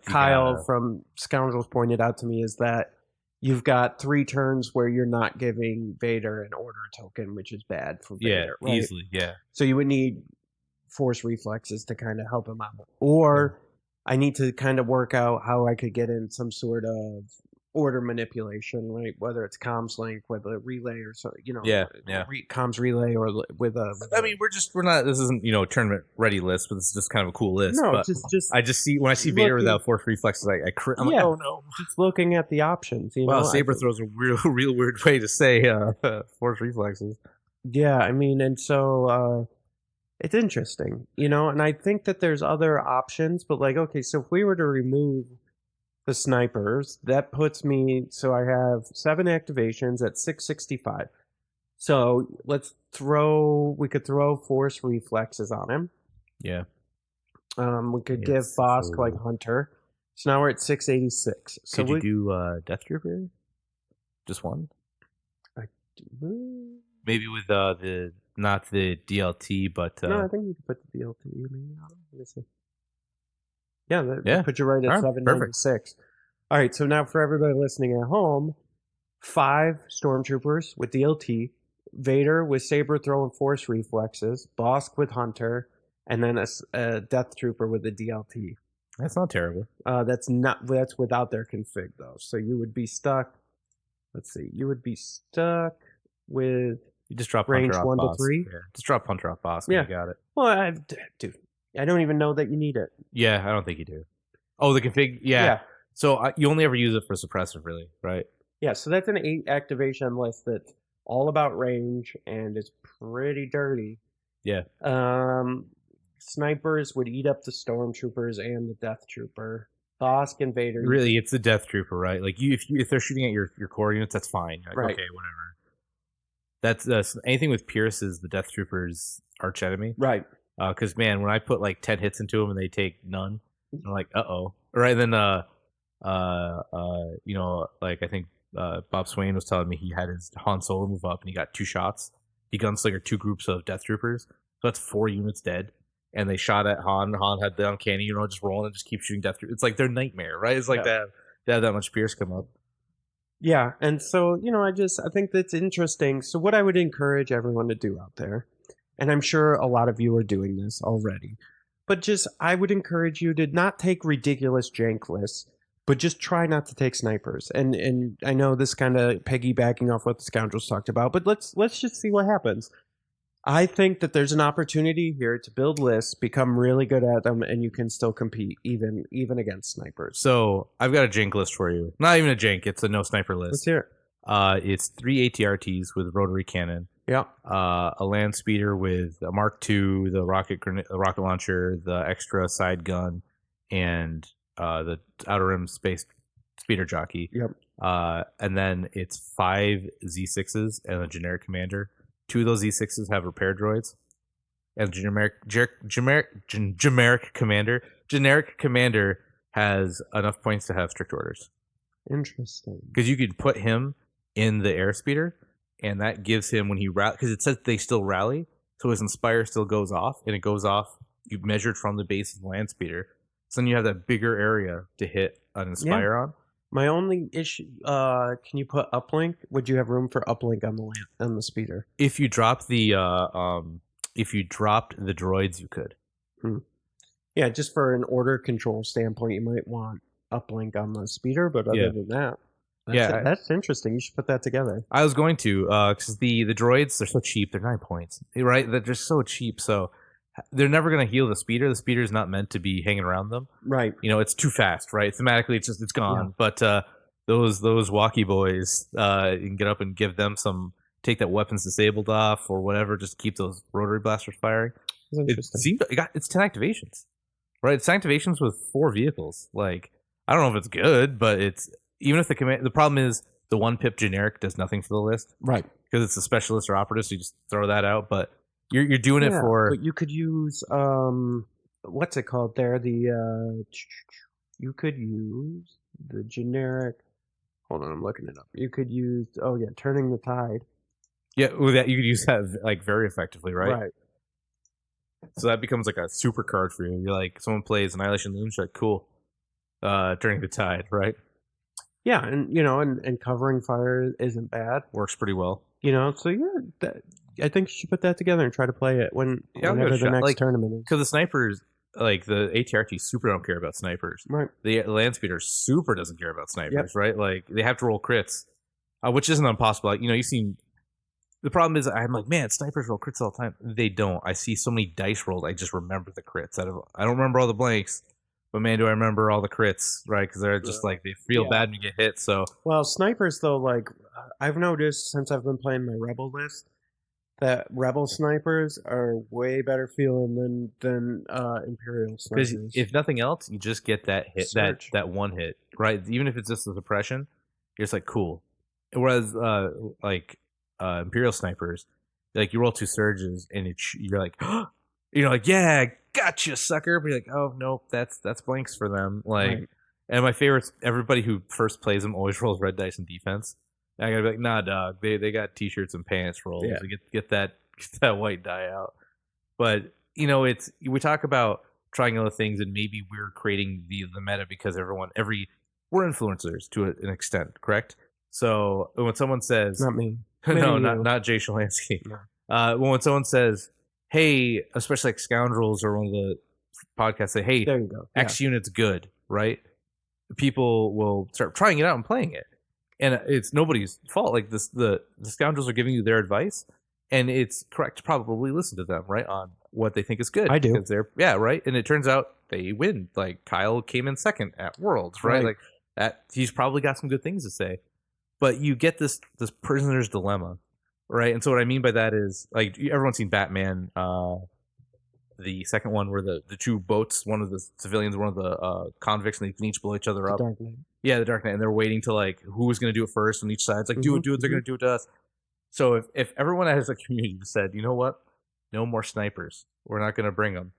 Kyle from Scoundrels pointed out to me, is that you've got 3 turns where you're not giving Vader an order token, which is bad for Vader. Yeah, easily. Yeah. So you would need Force Reflexes to kind of help him out, or I need to kind of work out how I could get in some sort of order manipulation, right? Whether it's comms link with a relay or so, comms relay or with a. I mean, we're not. This isn't tournament ready list, but this is just kind of a cool list. No, but just I just see when I see Vader without Force Reflexes, I'm like, oh no. Just looking at the options. Wow, saber throws a real weird way to say Force Reflexes. Yeah, I mean, and so it's interesting, and I think that there's other options, but like, okay, so if we were to remove the snipers. That puts me, so I have 7 activations at 665. So we could throw force reflexes on him. Yeah. We could give Bosk like Hunter. So now we're at 686. So could you do Death Trooper? Just one? Maybe with not the DLT, but no, I think you could put the DLT. Let me see. Yeah, that put you right at 796. All right, so now for everybody listening at home, 5 stormtroopers with DLT, Vader with saber throw and force reflexes, Bosk with Hunter, and then a Death Trooper with a DLT. That's not terrible. That's without their config though. So you would be stuck. Let's see. You would be stuck with you just drop range Hunter off 1 Bosk. to 3. Yeah. Just drop Hunter off Bosk. Yeah, you got it. Well, dude, I don't even know that you need it. Yeah, I don't think you do. Oh, the config. Yeah. So you only ever use it for suppressive, really, right? Yeah. So that's an 8 activation list that's all about range and it's pretty dirty. Yeah. Snipers would eat up the stormtroopers and the Death Trooper. Bosk and Vader. Really, it's the Death Trooper, right? Like if they're shooting at your core units, that's fine. Like, right. Okay, whatever. That's anything with Pierce is the Death Trooper's arch enemy, right? Because man, when I put like 10 hits into them and they take none, I'm like, uh-oh. Right, and then like I think Bob Swain was telling me he had his Han Solo move up and he got 2 shots. He gunslinger 2 groups of Death Troopers, so that's 4 units dead. And they shot at Han. Han had the uncanny, just rolling and just keep shooting Death Troopers. It's like their nightmare, right? It's like they have that much Pierce come up. Yeah, and so I think that's interesting. So what I would encourage everyone to do out there, and I'm sure a lot of you are doing this already, but I would encourage you to not take ridiculous jank lists, but just try not to take snipers. And I know this kind of piggybacking off what the Scoundrels talked about, but let's just see what happens. I think that there's an opportunity here to build lists, become really good at them, and you can still compete even against snipers. So I've got a jank list for you. Not even a jank; it's a no sniper list. Let's hear it. It's 3 ATRTs with rotary cannon. Yeah. A land speeder with a Mark II, the rocket launcher, the extra side gun, and the Outer Rim space speeder jockey. Yep. And then it's 5 Z6s and a generic commander. 2 of those Z6s have repair droids, and generic commander has enough points to have strict orders. Interesting. Because you could put him in the air speeder, and that gives him when he because it says they still rally, so his inspire still goes off, and it goes off. You measured from the base of the land speeder, so then you have that bigger area to hit an inspire on. My only issue, can you put uplink? Would you have room for uplink on the speeder? If you drop the droids, you could. Yeah, just for an order control standpoint, you might want uplink on the speeder, but other than that, that's interesting. You should put that together. I was going to, because the droids, they're so cheap. They're 9 points, right? They're just so cheap, so they're never going to heal the speeder. The speeder is not meant to be hanging around them. Right. It's too fast, right? Thematically, it's gone. Yeah. But those walkie boys, you can get up and give them take that weapons disabled off or whatever, just keep those rotary blasters firing. It's 10 activations, right? It's activations with 4 vehicles. Like, I don't know if it's good, but it's, even if the problem is the 1 pip generic does nothing for the list. Right. Because it's a specialist or operative, so you just throw that out, but You're doing it for. But you could use what's it called there? You could use the generic. Hold on, I'm looking it up. You could use turning the tide. Yeah, with that you could use that like very effectively, right? Right. So that becomes like a super card for you. You're like someone plays Annihilation Looms, you're like cool. Turning the tide, right? Yeah, and covering fire isn't bad. Works pretty well. So I think you should put that together and try to play it whenever the next tournament is. Because the snipers, like the ATRT, super don't care about snipers. Right. The land speeder super doesn't care about snipers, right? Like they have to roll crits, which isn't impossible. Like, you've seen. The problem is, I'm like, man, snipers roll crits all the time. They don't. I see so many dice rolled. I just remember the crits. I don't remember all the blanks, but man, do I remember all the crits, right? Because they're just like they feel bad when you get hit. So snipers though, like I've noticed since I've been playing my rebel list. that Rebel snipers are way better feeling than Imperial Because snipers. if nothing else, you just get that hit, Surge. that one hit, right? Even if it's just a suppression, you're just like cool. Whereas Imperial snipers, like you roll 2 surges and you're like, you're like, yeah, gotcha, sucker. But you're like, oh no, that's blanks for them. Like, Right. and my favorite's everybody who first plays them always rolls red dice in defense. And I gotta be like, nah, dog, they got t-shirts and pants rolls. Yeah. So get that white die out. But we talk about trying other things, and maybe we're creating the meta because we're influencers to an extent, correct? So when someone says, Not me. no, Maybe you. not Jay Shalansky. No. When someone says, hey, especially like Scoundrels or one of the podcasts say, hey, There you go. X unit's good, right? People will start trying it out and playing it. And it's nobody's fault. Like the Scoundrels are giving you their advice, and it's correct to probably listen to them, right, on what they think is good. I do. Because right. And it turns out they win. Like Kyle came in second at Worlds, right? Right. Like that, he's probably got some good things to say. But you get this prisoner's dilemma, right? And so what I mean by that is, like, everyone's seen Batman, the second one where the 2 boats, one of the civilians, one of the convicts, and they can each blow each other up. Dark Knight. Yeah, the Dark Knight, and they're waiting to like who's going to do it first, and each side's like, do it, they're going to do it to us. So if everyone as a community said, you know what, no more snipers, we're not going to bring them.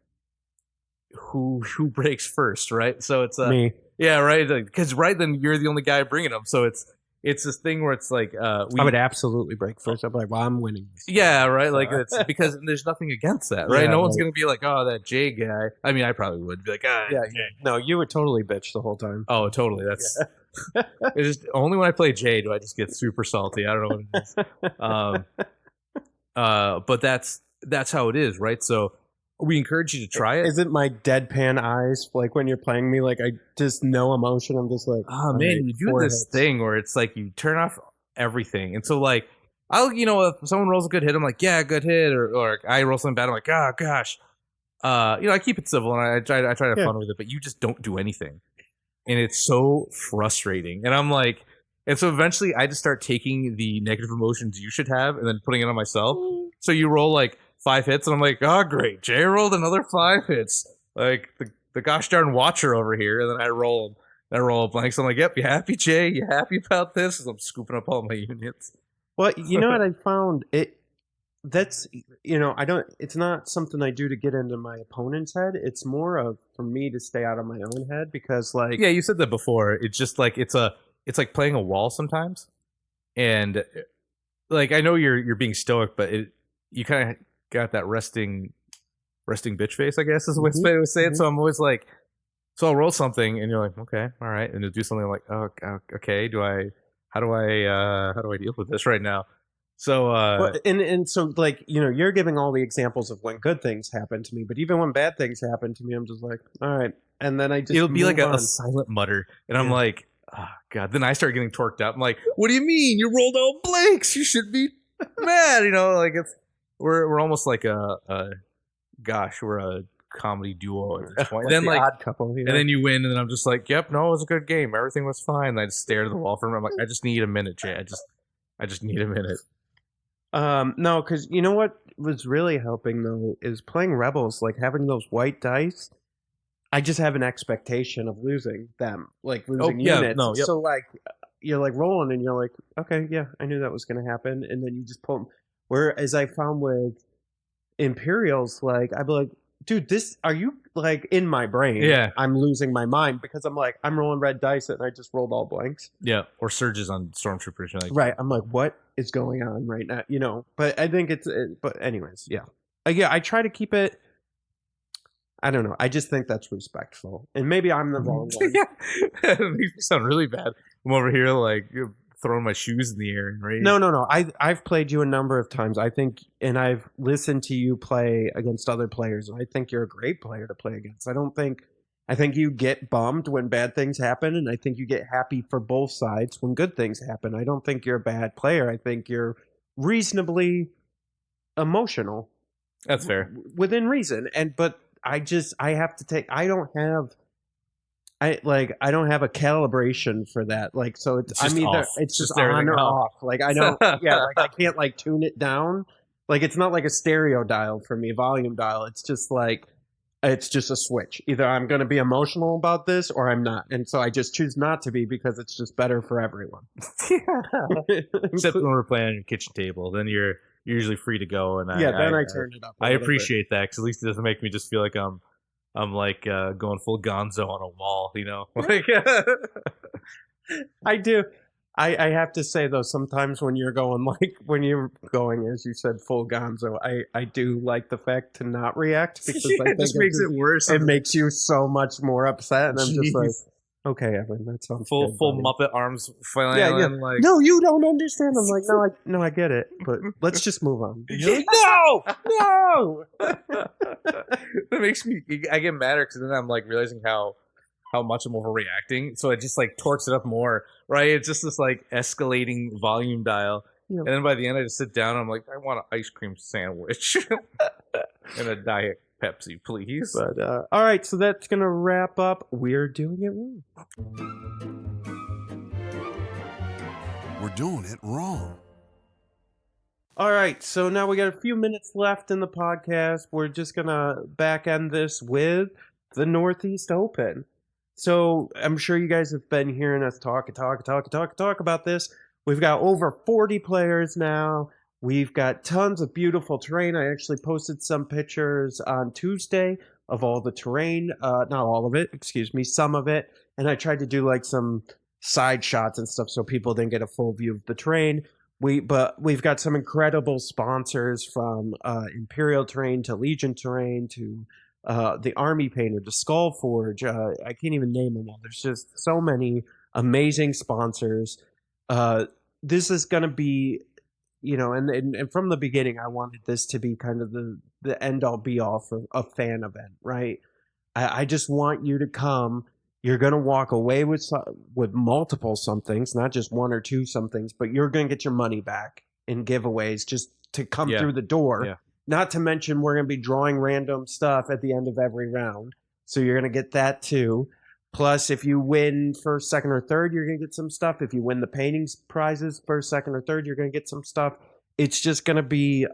Who breaks first, right? So it's Me. yeah, right, because then you're the only guy bringing them. So it's this thing where it's like I would absolutely break first. I'm like, well, I'm winning this. yeah, right. Like it's because there's nothing against that, right? Yeah, No one's right. gonna be like, oh, that Jay guy. I mean, I probably would be like, Yeah. No, you would totally bitch the whole time. oh, totally. That's it's just only when I play Jay do I just get super salty. I don't know what it is. But that's how it is, right? So we encourage you to try it. Isn't my deadpan eyes like when you're playing me? Like I just no emotion. I'm just like, Oh man, you do this thing where it's like you turn off everything, and so like if someone rolls a good hit, I'm like, yeah, good hit, or I roll something bad, I'm like, oh gosh, I keep it civil and I try to have fun with it, but you just don't do anything, and it's so frustrating. And I'm like, and so eventually I just start taking the negative emotions you should have and then putting it on myself. So you roll like 5 hits, and I'm like, oh great, Jay rolled another 5 hits, like the gosh darn Watcher over here, and then I roll blanks. I'm like, yep, you happy, Jay? You happy about this? As I'm scooping up all my units. Well, you know what I found that's I don't. It's not something I do to get into my opponent's head. It's more of for me to stay out of my own head because like Yeah, you said that before. It's just like it's like playing a wall sometimes, and like I know you're being stoic, but you kind of got that resting bitch face, I guess is the way to say it. So I'm always like, so I'll roll something, and you're like, okay, all right, and you'll do something like, oh, okay, how do I deal with this right now? So well, and so like you're giving all the examples of when good things happen to me, but even when bad things happen to me, I'm just like, all right, and then I just it'll be like move a silent mutter, and I'm like, oh god. Then I start getting torqued up. I'm like, what do you mean you rolled all blanks? You should be mad, like it's. We're almost like we're a comedy duo at this point. And then the like Odd Couple, and then you win, and then I'm just like, yep, no, it was a good game. Everything was fine. And I just stare at the wall for a minute. I'm like, I just need a minute, Jay. I just need a minute. No, because you know what was really helping though is playing Rebels, like having those white dice. I just have an expectation of losing them, like losing units. No, yep. So like you're like rolling, and you're like, okay, yeah, I knew that was going to happen, and then you just pull them. Whereas I found with Imperials, like I'd be like, dude, are you like in my brain? Yeah. I'm losing my mind because I'm like, I'm rolling red dice and I just rolled all blanks. Yeah, or surges on stormtroopers. You're like, Right. I'm like, what is going on right now? But I think but anyways, yeah. Yeah, I try to keep it. I don't know. I just think that's respectful. And maybe I'm the wrong one. Yeah, you sound really bad. I'm over here like throwing my shoes in the air and rage. No. I've played you a number of times. I think, and I've listened to you play against other players. And I think you're a great player to play against. I think you get bummed when bad things happen, and I think you get happy for both sides when good things happen. I don't think you're a bad player. I think you're reasonably emotional. That's fair. Within reason. But I have to take. I don't have a calibration for that. Like, so it's just I'm either off. it's just Just everything on or off. off. Like I don't, yeah, like I can't like tune it down. Like, it's not like a stereo dial for me, volume dial. It's just like, it's just a switch. Either I'm going to be emotional about this or I'm not. And so I just choose not to be because it's just better for everyone. Except when we're playing on your kitchen table, then you're usually free to go. And then I turn it up. I appreciate that because at least it doesn't make me just feel like I'm like going full Gonzo on a wall, you know? Like, I do. I have to say though, sometimes when you're going as you said, full Gonzo, I do like the fact to not react because I think it just makes it worse. It makes you so much more upset, and I'm just like, okay, Evan, that sounds full good, Muppet arms flailing. Yeah. Like, no, you don't understand. I'm like, no, I get it, but let's just move on. Like, no. It makes me. I get madder because then I'm like realizing how much I'm overreacting. So it just like torques it up more, right? It's just this like escalating volume dial. Yeah. And then by the end, I just sit down and I'm like, I want an ice cream sandwich and a Diet Pepsi, please. But all right, so that's going to wrap up We're Doing It Wrong. We're doing it wrong. All right, so now we got a few minutes left in the podcast. We're just going to back end this with the Northeast Open. So I'm sure you guys have been hearing us talk about this. We've got over 40 players now. We've got tons of beautiful terrain. I actually posted some pictures on Tuesday of all the terrain. Not all of it, some of it. And I tried to do like some side shots and stuff so people didn't get a full view of the terrain. But we've got some incredible sponsors from Imperial Terrain to Legion Terrain to the Army Painter to Skull Forge. I can't even name them all. There's just so many amazing sponsors. This is going to be, and from the beginning, I wanted this to be kind of the end all be all for a fan event, right? I just want you to come. You're going to walk away with multiple somethings, not just one or two somethings, but you're going to get your money back in giveaways just to come through the door. Yeah. Not to mention, we're going to be drawing random stuff at the end of every round. So you're going to get that too. Plus, if you win first, second, or third, you're going to get some stuff. If you win the paintings prizes first, second, or third, you're going to get some stuff. It's just going to be,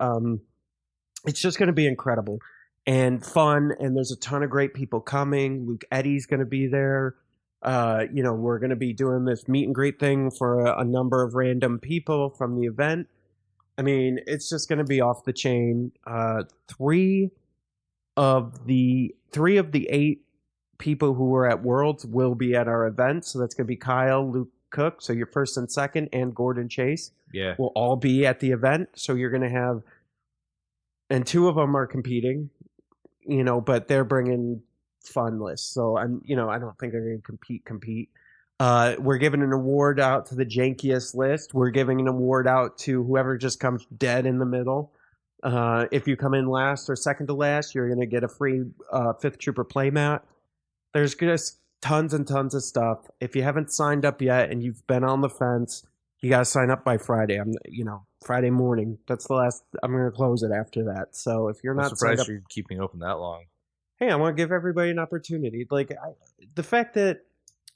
incredible and fun. And there's a ton of great people coming. Luke Eddy's going to be there. We're going to be doing this meet and greet thing for a number of random people from the event. I mean, it's just going to be off the chain. Three of the 8 people who were at Worlds will be at our event. So that's going to be Kyle, Luke Cook, so your first and second, and Gordon Chase. Yeah, will all be at the event. So you're going to have, and 2 of them are competing, but they're bringing fun lists. So I don't think they're going to compete. We're giving an award out to the jankiest list. We're giving an award out to whoever just comes dead in the middle. If you come in last or second to last, you're going to get a free 5th Trooper playmat. There's just tons and tons of stuff. If you haven't signed up yet and you've been on the fence, you got to sign up by Friday. Friday morning. That's the last. I'm going to close it after that. So if you're not surprised signed up, you're keeping open that long. Hey, I want to give everybody an opportunity. The fact that,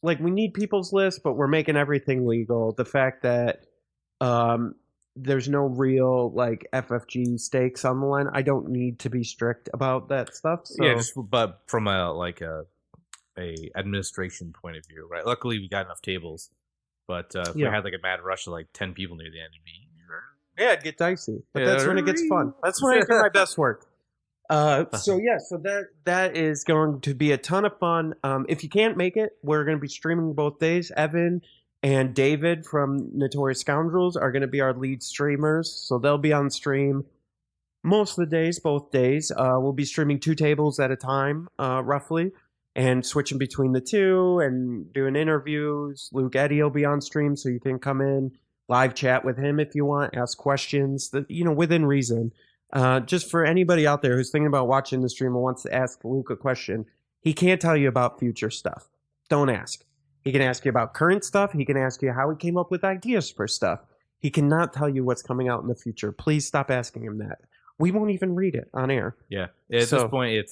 we need people's list, but we're making everything legal. The fact that there's no real FFG stakes on the line. I don't need to be strict about that stuff. So. Yeah, but from a administration point of view, right? Luckily, we got enough tables, but if we had a mad rush of 10 people near the end, it'd be it'd get dicey. But that's when it gets fun. That's when I do my best work. So that is going to be a ton of fun. If you can't make it, we're going to be streaming both days. Evan and David from Notorious Scoundrels are going to be our lead streamers, so they'll be on stream most of the days, both days. We'll be streaming 2 tables at a time, roughly, and switching between the 2 and doing interviews. Luke Eddy will be on stream, so you can come in, live chat with him if you want, ask questions, within reason. Just for anybody out there who's thinking about watching the stream and wants to ask Luke a question, he can't tell you about future stuff. Don't ask. He can ask you about current stuff. He can ask you how he came up with ideas for stuff. He cannot tell you what's coming out in the future. Please stop asking him that. We won't even read it on air. Yeah. At this point,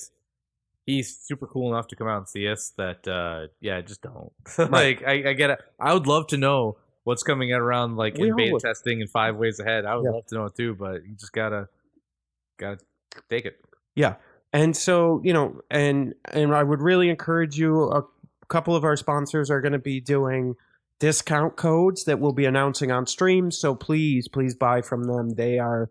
he's super cool enough to come out and see us that, just don't. Right. I get it. I would love to know what's coming out around in beta testing and 5 ways ahead. I would love to know it too, but you just gotta Gotta take it. Yeah. And so, and I would really encourage you, a couple of our sponsors are going to be doing discount codes that we'll be announcing on stream. So please buy from them. They are,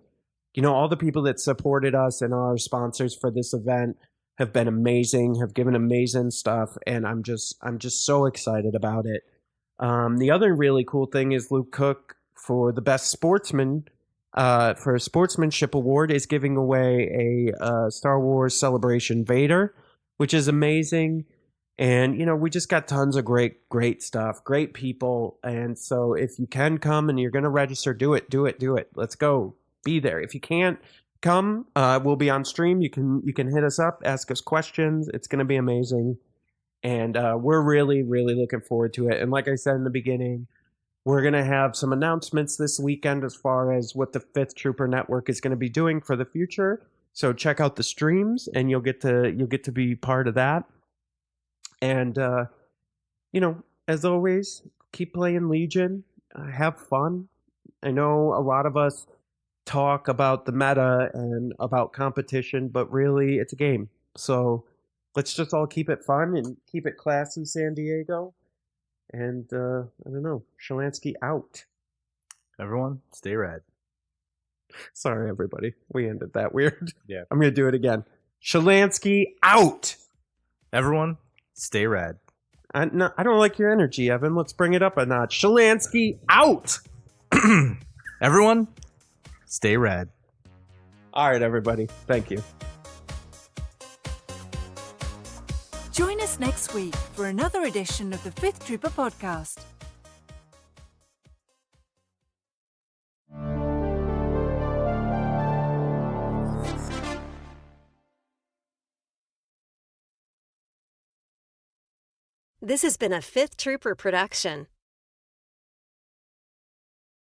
all the people that supported us and are our sponsors for this event have been amazing, have given amazing stuff. And I'm just so excited about it. The other really cool thing is Luke Cook, for the best sportsman, for a sportsmanship award, is giving away a Star Wars Celebration Vader, which is amazing. And, we just got tons of great stuff, great people. And so if you can come and you're going to register, do it. Let's go. Be there. If you can't come, we'll be on stream. You can hit us up, ask us questions. It's going to be amazing. And we're really, really looking forward to it. And like I said in the beginning, we're going to have some announcements this weekend as far as what the 5th Trooper Network is going to be doing for the future. So check out the streams and you'll get to be part of that. And, as always, keep playing Legion. Have fun. I know a lot of us talk about the meta and about competition, but really it's a game. So let's just all keep it fun and keep it classy, San Diego. And, I don't know, Shalansky out. Everyone, stay rad. Sorry, everybody. We ended that weird. Yeah. I'm going to do it again. Shalansky out. Everyone, stay rad. I don't like your energy, Evan. Let's bring it up a notch. Shalansky out. Everyone, stay rad. All right, everybody. Thank you. Join us next week for another edition of the 5th Trooper Podcast. This has been a 5th Trooper production.